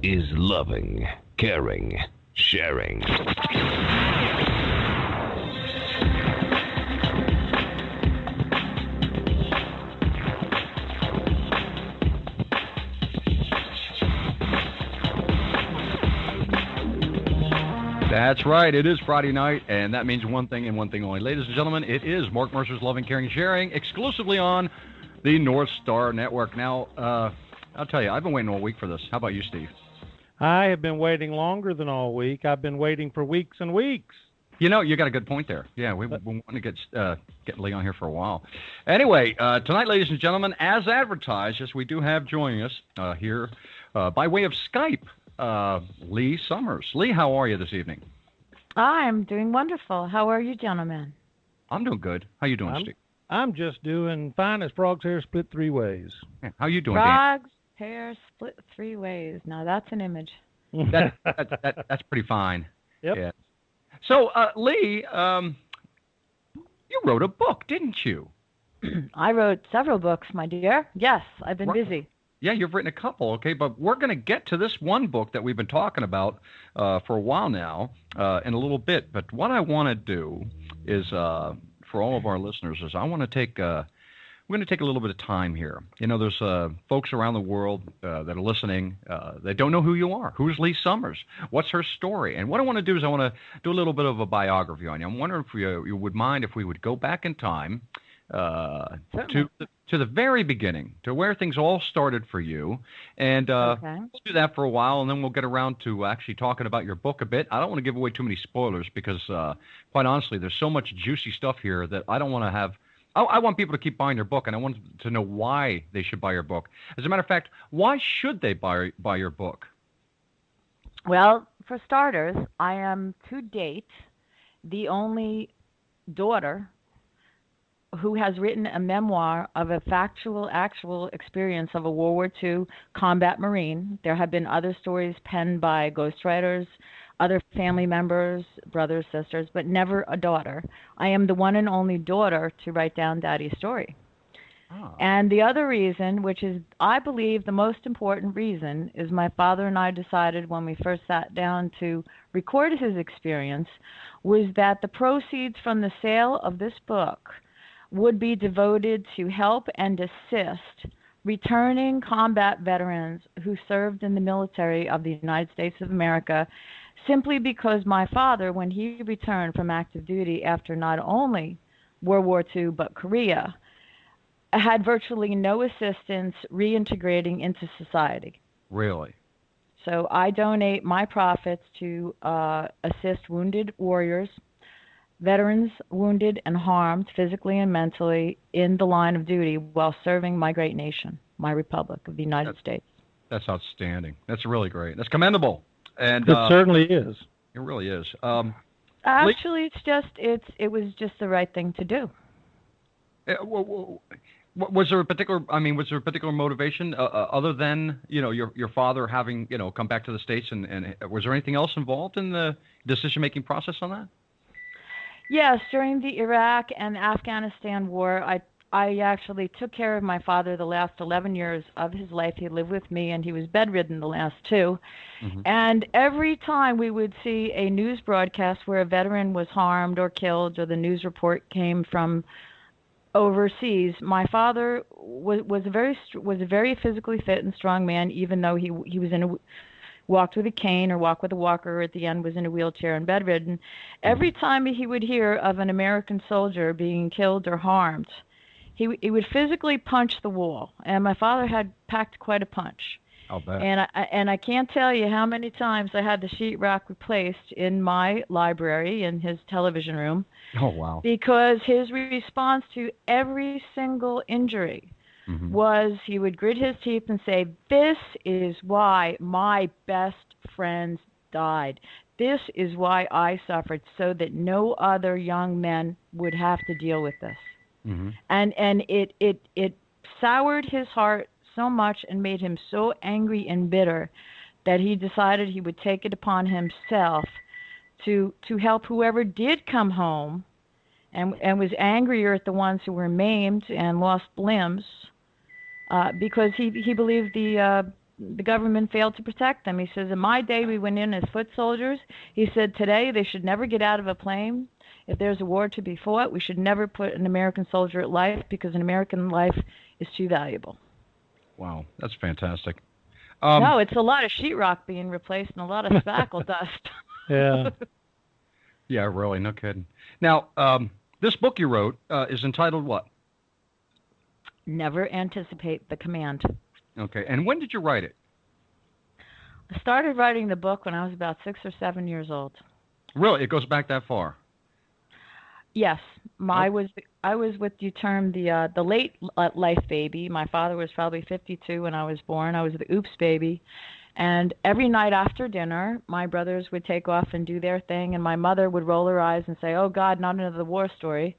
is loving, caring, sharing. That's right. It is Friday night, and that means one thing and one thing only. Ladies and gentlemen, it is Mark Mercer's Loving, Caring, Sharing, exclusively on the North Star Network. Now, I'll tell you, I've been waiting all week for this. How about you, Steve? I have been waiting longer than all week. I've been waiting for weeks and weeks. You know, you got a good point there. Yeah, we want to get Lee on here for a while. Anyway, tonight, ladies and gentlemen, as advertised, yes, we do have joining us here by way of Skype, Lee Summers. Lee, how are you this evening? I'm doing wonderful. How are you, gentlemen? I'm doing good. How you doing, Steve? I'm just doing fine as frog's hair split three ways. Yeah, how you doing, Frog's hair split three ways. Now, that's an image. That's pretty fine. Yep. Yeah. So, Lee, you wrote a book, didn't you? I wrote several books, my dear. Yes, I've been busy. Yeah, you've written a couple, okay, but we're going to get to this one book that we've been talking about for a while now in a little bit. But what I want to do is, for all of our listeners, is I want to take we're going to take a little bit of time here. You know, there's folks around the world that are listening. They don't know who you are. Who's Lee Summers? What's her story? And what I want to do is I want to do a little bit of a biography on you. I'm wondering if you would mind if we would go back in time to the very beginning, to where things all started for you. And we'll do that for a while, and then we'll get around to actually talking about your book a bit. I don't want to give away too many spoilers because, quite honestly, there's so much juicy stuff here that I don't want to have. I want people to keep buying your book, and I want to know why they should buy your book. As a matter of fact, why should they buy your book? Well, for starters, I am, to date, the only daughter who has written a memoir of a actual experience of a World War II combat Marine. There have been other stories penned by ghostwriters, other family members, brothers, sisters, but never a daughter. I am the one and only daughter to write down Daddy's story. Oh. And the other reason, which is, I believe, the most important reason, is my father and I decided when we first sat down to record his experience, was that the proceeds from the sale of this book would be devoted to help and assist returning combat veterans who served in the military of the United States of America, simply because my father, when he returned from active duty after not only World War II but Korea, had virtually no assistance reintegrating into society. Really? So I donate my profits to assist wounded warriors, veterans wounded and harmed physically and mentally in the line of duty while serving my great nation, my Republic of the United States. That's outstanding. That's really great. That's commendable. And it certainly is. It really is. Actually, it was just the right thing to do. Was there a particular motivation other than your father having come back to the States, and was there anything else involved in the decision-making process on that? Yes, during the Iraq and Afghanistan war, I actually took care of my father the last 11 years of his life. He lived with me, and he was bedridden the last 2. Mm-hmm. And every time we would see a news broadcast where a veteran was harmed or killed, or the news report came from overseas, my father was a very physically fit and strong man, even though he was walked with a cane or walked with a walker, or at the end was in a wheelchair and bedridden. Every time he would hear of an American soldier being killed or harmed, he would physically punch the wall. And my father had packed quite a punch. I'll bet. And I can't tell you how many times I had the sheetrock replaced in my library in his television room. Oh, wow. Because his response to every single injury was he would grit his teeth and say, "This is why my best friends died. This is why I suffered, so that no other young men would have to deal with this." Mm-hmm. And it soured his heart so much and made him so angry and bitter that he decided he would take it upon himself to help whoever did come home and was angrier at the ones who were maimed and lost limbs, because he believed the the government failed to protect them. He says, in my day, we went in as foot soldiers. He said, today, they should never get out of a plane. If there's a war to be fought, we should never put an American soldier at life because an American life is too valuable. Wow, that's fantastic. No, it's a lot of sheetrock being replaced and a lot of spackle dust. Yeah. Yeah, really, no kidding. Now, this book you wrote is entitled what? Never Anticipate the Command. Okay, and when did you write it? I started writing the book when I was about 6 or 7 years old. Really, it goes back that far? Yes, I was what you term the late life baby. My father was probably 52 when I was born. I was the oops baby, and every night after dinner, my brothers would take off and do their thing, and my mother would roll her eyes and say, "Oh God, not another war story."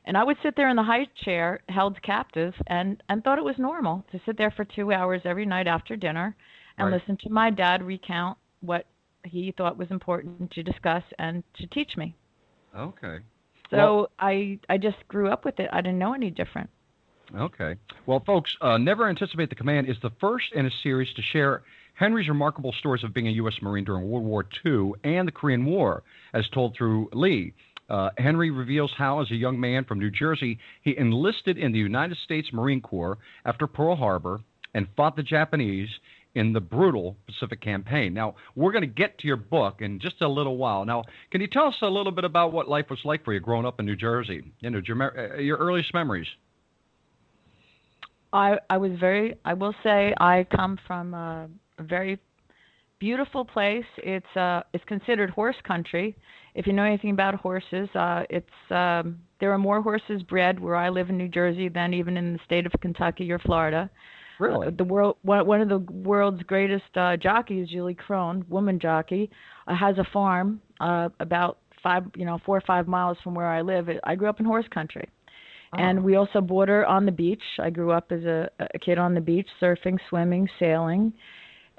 And I would sit there in the high chair, held captive, and thought it was normal to sit there for 2 hours every night after dinner and listen to my dad recount what he thought was important to discuss and to teach me. Okay. So I just grew up with it. I didn't know any different. Okay. Well, folks, Never Anticipate the Command is the first in a series to share Henry's remarkable stories of being a U.S. Marine during World War II and the Korean War, as told through Lee. Henry reveals how, as a young man from New Jersey, he enlisted in the United States Marine Corps after Pearl Harbor and fought the Japanese in the brutal Pacific Campaign. Now, we're going to get to your book in just a little while. Now, can you tell us a little bit about what life was like for you growing up in New Jersey? You know, your earliest memories. I will say I come from a very beautiful place. It's considered horse country. If you know anything about horses, there are more horses bred where I live in New Jersey than even in the state of Kentucky or Florida. Really? One of the world's greatest jockeys, Julie Crone, woman jockey, has a farm about 4 or 5 miles from where I live. I grew up in horse country. Oh. And we also border on the beach. I grew up as a kid on the beach, surfing, swimming, sailing.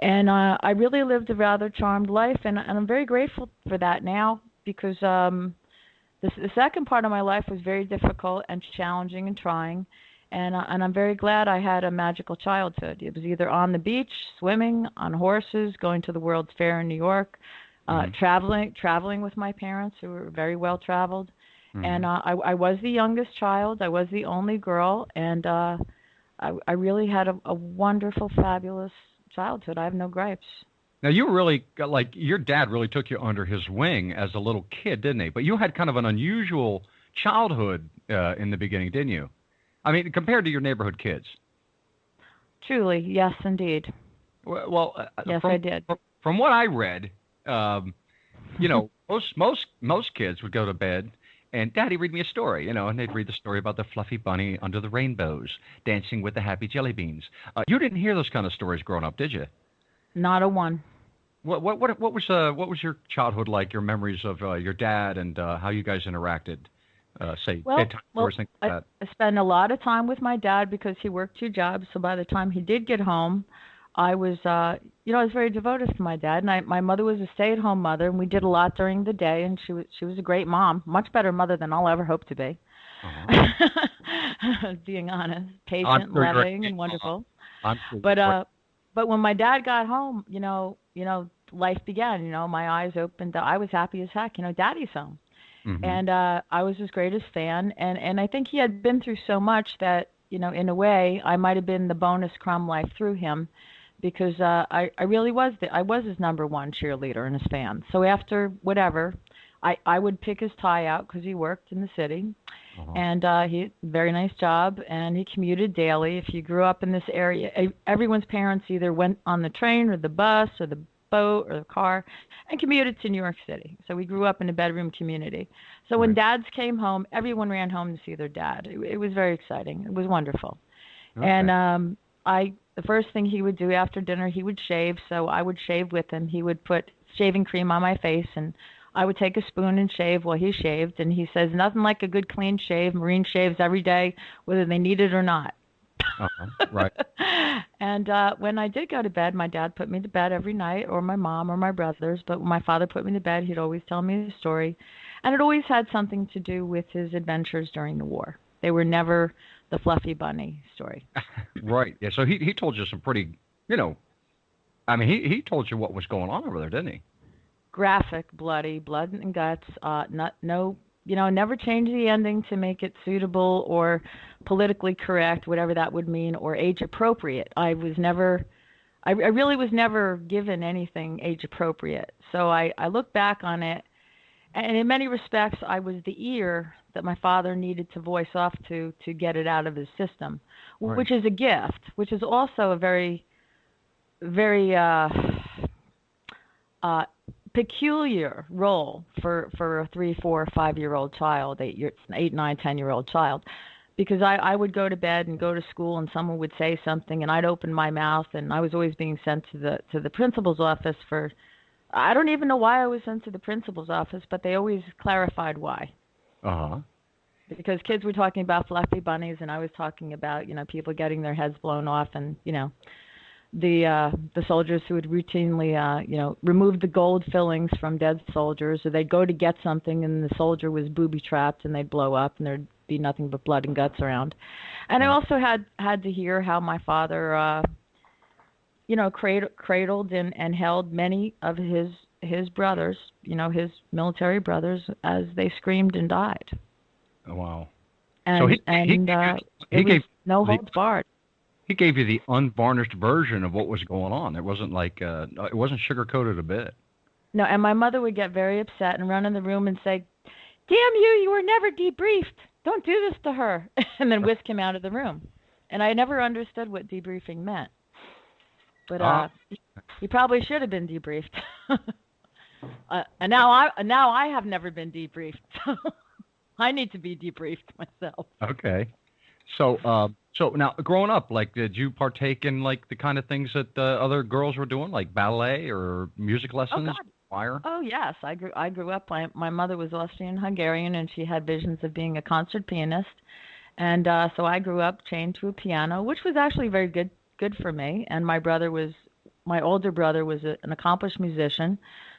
And I really lived a rather charmed life, and I'm very grateful for that now because the second part of my life was very difficult and challenging and trying. And I'm very glad I had a magical childhood. It was either on the beach, swimming, on horses, going to the World's Fair in New York, traveling with my parents who were very well traveled. Mm-hmm. And I was the youngest child. I was the only girl, and I really had a wonderful, fabulous childhood. I have no gripes. Now, you really, your dad really took you under his wing as a little kid, didn't he? But you had kind of an unusual childhood in the beginning, didn't you? I mean, compared to your neighborhood kids. Truly, yes, indeed. Well, yes, I did. From what I read, most kids would go to bed and, "Daddy, read me a story," and they'd read the story about the fluffy bunny under the rainbows, dancing with the happy jelly beans. You didn't hear those kind of stories growing up, did you? Not a one. What was your childhood like? Your memories of your dad and how you guys interacted? Bedtime stories, things like that. I spent a lot of time with my dad because he worked 2 jobs. So by the time he did get home, I was, I was very devoted to my dad. And my mother was a stay-at-home mother, and we did a lot during the day. And she was a great mom, much better mother than I'll ever hope to be. Uh-huh. Being honest, patient, loving, and wonderful. But when my dad got home, life began. My eyes opened. I was happy as heck. Daddy's home. Mm-hmm. And I was his greatest fan, and I think he had been through so much that, in a way, I might have been the bonus crumb life through him, because I really was I was his number one cheerleader and his fan. So after whatever, I would pick his tie out because he worked in the city, uh-huh. And he very nice job, and he commuted daily. If you grew up in this area, everyone's parents either went on the train or the bus or the boat or the car and commuted to New York City. So we grew up in a bedroom community. So when dads came home, everyone ran home to see their dad. It was very exciting. It was wonderful. Okay. And the first thing he would do after dinner, he would shave. So I would shave with him. He would put shaving cream on my face, and I would take a spoon and shave while he shaved. And he says, nothing like a good clean shave. Marine shaves every day, whether they need it or not. Uh-huh. Right. And when I did go to bed, my dad put me to bed every night, or my mom or my brothers. But when my father put me to bed, he'd always tell me the story. And it always had something to do with his adventures during the war. They were never the fluffy bunny story. Right. Yeah. So he told you some pretty, I mean, he told you what was going on over there, didn't he? Graphic, bloody, blood and guts. Never change the ending to make it suitable or politically correct, whatever that would mean, or age appropriate. I really was never given anything age appropriate. So I look back on it, and in many respects, I was the ear that my father needed to voice off to get it out of his system, Right. which is a gift, which is also a very, very peculiar role for a 3, 4, 5-year-old child, 8, 9, 10-year-old child, because I would go to bed and go to school, and someone would say something, and I'd open my mouth, and I was always being sent to the principal's office for. I don't even know why I was sent to the principal's office, but they always clarified why. Uh-huh. Because kids were talking about fluffy bunnies, and I was talking about people getting their heads blown off, and the soldiers who would routinely remove the gold fillings from dead soldiers, or they'd go to get something and the soldier was booby trapped and they'd blow up and there'd be nothing but blood and guts around. And I also had to hear how my father cradled and held many of his brothers, his military brothers, as they screamed and died. Oh, wow. And so he gave no holds barred. He gave you the unvarnished version of what was going on. It wasn't like it wasn't sugar-coated a bit. No, and my mother would get very upset and run in the room and say, "Damn you, you were never debriefed. Don't do this to her." And then whisk him out of the room. And I never understood what debriefing meant. But he probably should have been debriefed. And now I have never been debriefed. So I need to be debriefed myself. Okay. So now, growing up, like, did you partake in, like, the kind of things that other girls were doing, like ballet or music lessons, choir? Oh, yes. I grew up. My mother was Austrian-Hungarian, and she had visions of being a concert pianist. And so I grew up chained to a piano, which was actually very good for me. And my older brother was an accomplished musician.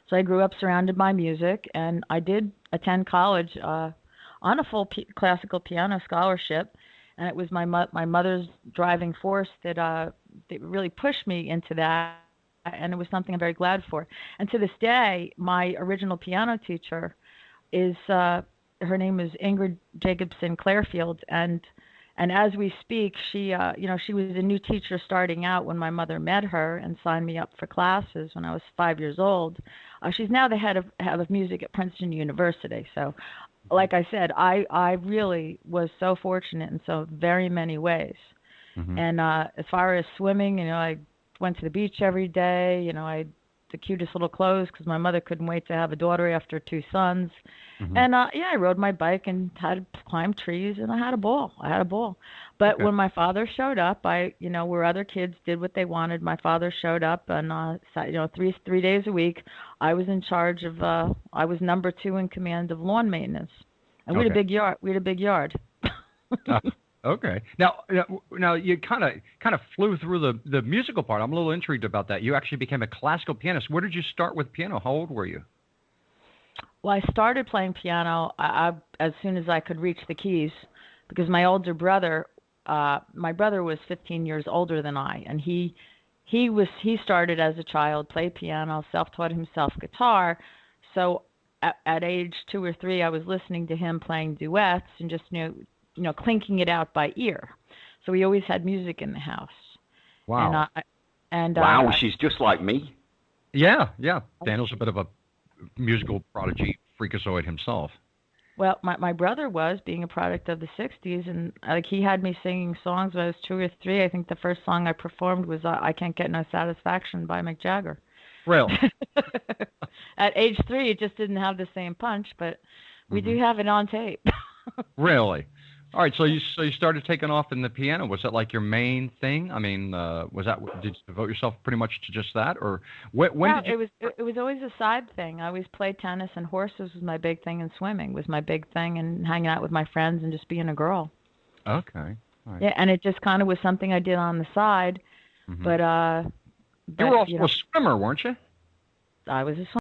So I grew up surrounded by music, and I did attend college on a full classical piano scholarship. And it was my mother's driving force that really pushed me into that, and it was something I'm very glad for. And to this day, my original piano teacher is her name is Ingrid Jacobson Clarefield, and as we speak, she she was a new teacher starting out when my mother met her and signed me up for classes when I was 5 years old. She's now the head of music at Princeton University. So, like I said, I really was so fortunate in so very many ways. Mm-hmm. And as far as swimming, I went to the beach every day. I had the cutest little clothes because my mother couldn't wait to have a daughter after 2 sons. Mm-hmm. And I rode my bike and had to climb trees, and I had a ball. But when my father showed up, where other kids did what they wanted, my father showed up, and 3 days a week, I was in charge of. I was number 2 in command of lawn maintenance, and we had a big yard. Okay. Now you kind of flew through the musical part. I'm a little intrigued about that. You actually became a classical pianist. Where did you start with piano? How old were you? Well, I started playing piano as soon as I could reach the keys, because my older brother, my brother was 15 years older than I, and he started as a child, played piano, self-taught himself guitar. So at age 2 or 3, I was listening to him playing duets and just clinking it out by ear. So we always had music in the house. Wow. Wow, she's just like me. Yeah. Daniel's a bit of a musical prodigy, freakazoid himself. Well, my brother was, being a product of the 60s, and he had me singing songs when I was 2 or 3. I think the first song I performed was I Can't Get No Satisfaction by Mick Jagger. Really? At age 3, it just didn't have the same punch, but we do have it on tape. Really? All right, so you started taking off in the piano. Was that like your main thing? I mean, did you devote yourself pretty much to just that, or when did you? It was always a side thing. I always played tennis, and horses was my big thing, and swimming was my big thing, and hanging out with my friends and just being a girl. Okay. All right. Yeah, and it just kind of was something I did on the side, but you were also a swimmer, weren't you? I was a swimmer.